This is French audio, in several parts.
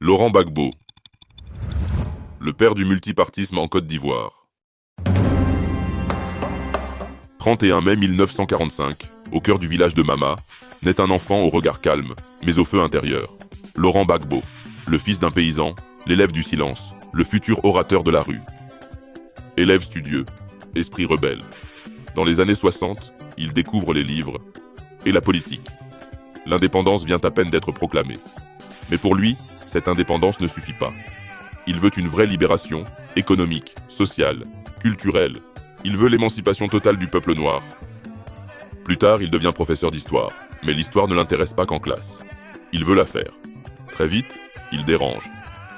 Laurent Gbagbo, le père du multipartisme en Côte d'Ivoire. 31 mai 1945, au cœur du village de Mama, naît un enfant au regard calme, mais au feu intérieur. Laurent Gbagbo, le fils d'un paysan, l'élève du silence, le futur orateur de la rue. Élève studieux, esprit rebelle. Dans les années 60, il découvre les livres et la politique. L'indépendance vient à peine d'être proclamée. Mais pour lui, cette indépendance ne suffit pas. Il veut une vraie libération, économique, sociale, culturelle. Il veut l'émancipation totale du peuple noir. Plus tard, il devient professeur d'histoire, mais l'histoire ne l'intéresse pas qu'en classe. Il veut la faire. Très vite, il dérange.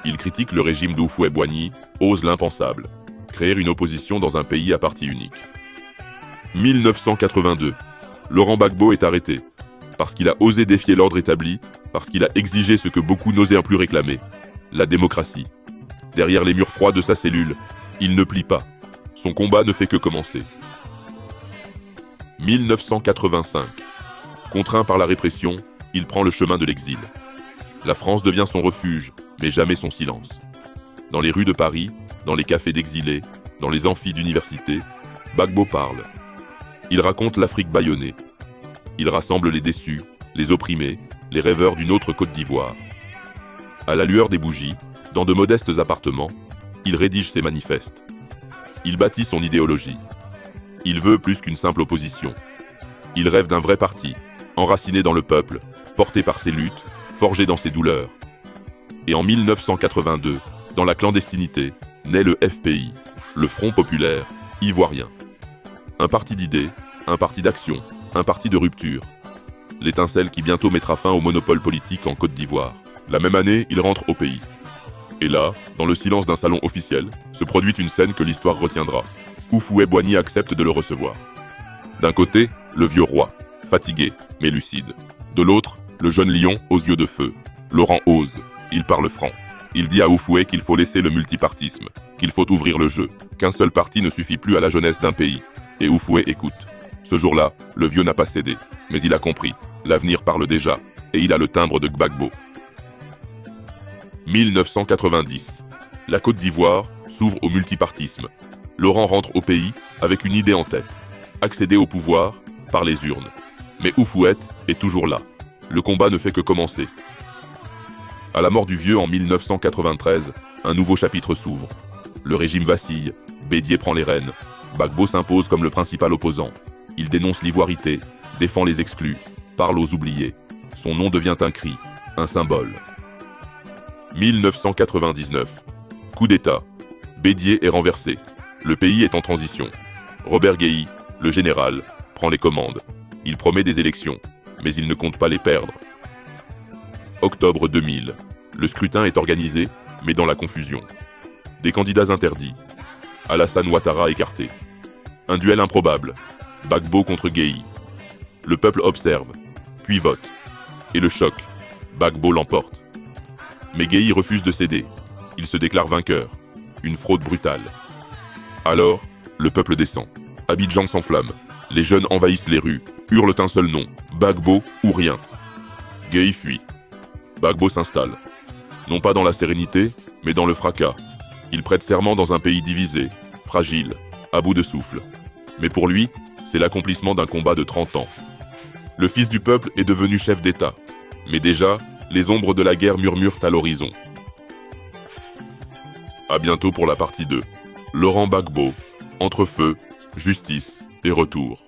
Il critique le régime d'Houphouët-Boigny, ose l'impensable, créer une opposition dans un pays à parti unique. 1982, Laurent Gbagbo est arrêté, parce qu'il a osé défier l'ordre établi, parce qu'il a exigé ce que beaucoup n'osaient plus réclamer, la démocratie. Derrière les murs froids de sa cellule, il ne plie pas. Son combat ne fait que commencer. 1985. Contraint par la répression, il prend le chemin de l'exil. La France devient son refuge, mais jamais son silence. Dans les rues de Paris, dans les cafés d'exilés, dans les amphis d'université, Gbagbo parle. Il raconte l'Afrique bâillonnée. Il rassemble les déçus, les opprimés, les rêveurs d'une autre Côte d'Ivoire. À la lueur des bougies, dans de modestes appartements, il rédige ses manifestes. Il bâtit son idéologie. Il veut plus qu'une simple opposition. Il rêve d'un vrai parti, enraciné dans le peuple, porté par ses luttes, forgé dans ses douleurs. Et en 1982, dans la clandestinité, naît le FPI, le Front populaire ivoirien. Un parti d'idées, un parti d'action, un parti de rupture. L'étincelle qui bientôt mettra fin au monopole politique en Côte d'Ivoire. La même année, il rentre au pays. Et là, dans le silence d'un salon officiel, se produit une scène que l'histoire retiendra. Houphouët-Boigny accepte de le recevoir. D'un côté, le vieux roi, fatigué, mais lucide. De l'autre, le jeune lion aux yeux de feu. Laurent ose, il parle franc. Il dit à Houphouët qu'il faut laisser le multipartisme, qu'il faut ouvrir le jeu, qu'un seul parti ne suffit plus à la jeunesse d'un pays. Et Houphouët écoute. Ce jour-là, le vieux n'a pas cédé, mais il a compris. L'avenir parle déjà, et il a le timbre de Gbagbo. 1990. La Côte d'Ivoire s'ouvre au multipartisme. Laurent rentre au pays avec une idée en tête. Accéder au pouvoir par les urnes. Mais Houphouët est toujours là. Le combat ne fait que commencer. À la mort du vieux en 1993, un nouveau chapitre s'ouvre. Le régime vacille, Bédié prend les rênes. Gbagbo s'impose comme le principal opposant. Il dénonce l'ivoirité, défend les exclus, parle aux oubliés. Son nom devient un cri, un symbole. 1999. Coup d'État. Bédié est renversé. Le pays est en transition. Robert Guéhi, le général, prend les commandes. Il promet des élections, mais il ne compte pas les perdre. Octobre 2000. Le scrutin est organisé, mais dans la confusion. Des candidats interdits. Alassane Ouattara écarté. Un duel improbable. Gbagbo contre Guéhi. Le peuple observe, puis vote. Et le choc. Gbagbo l'emporte. Mais Guéhi refuse de céder. Il se déclare vainqueur. Une fraude brutale. Alors, le peuple descend. Abidjan s'enflamme. Les jeunes envahissent les rues, hurlent un seul nom, Gbagbo ou rien. Guéhi fuit. Gbagbo s'installe. Non pas dans la sérénité, mais dans le fracas. Il prête serment dans un pays divisé, fragile, à bout de souffle. Mais pour lui, c'est l'accomplissement d'un combat de 30 ans. Le fils du peuple est devenu chef d'État. Mais déjà, les ombres de la guerre murmurent à l'horizon. À bientôt pour la partie 2. Laurent Gbagbo, entre feu, justice et retour.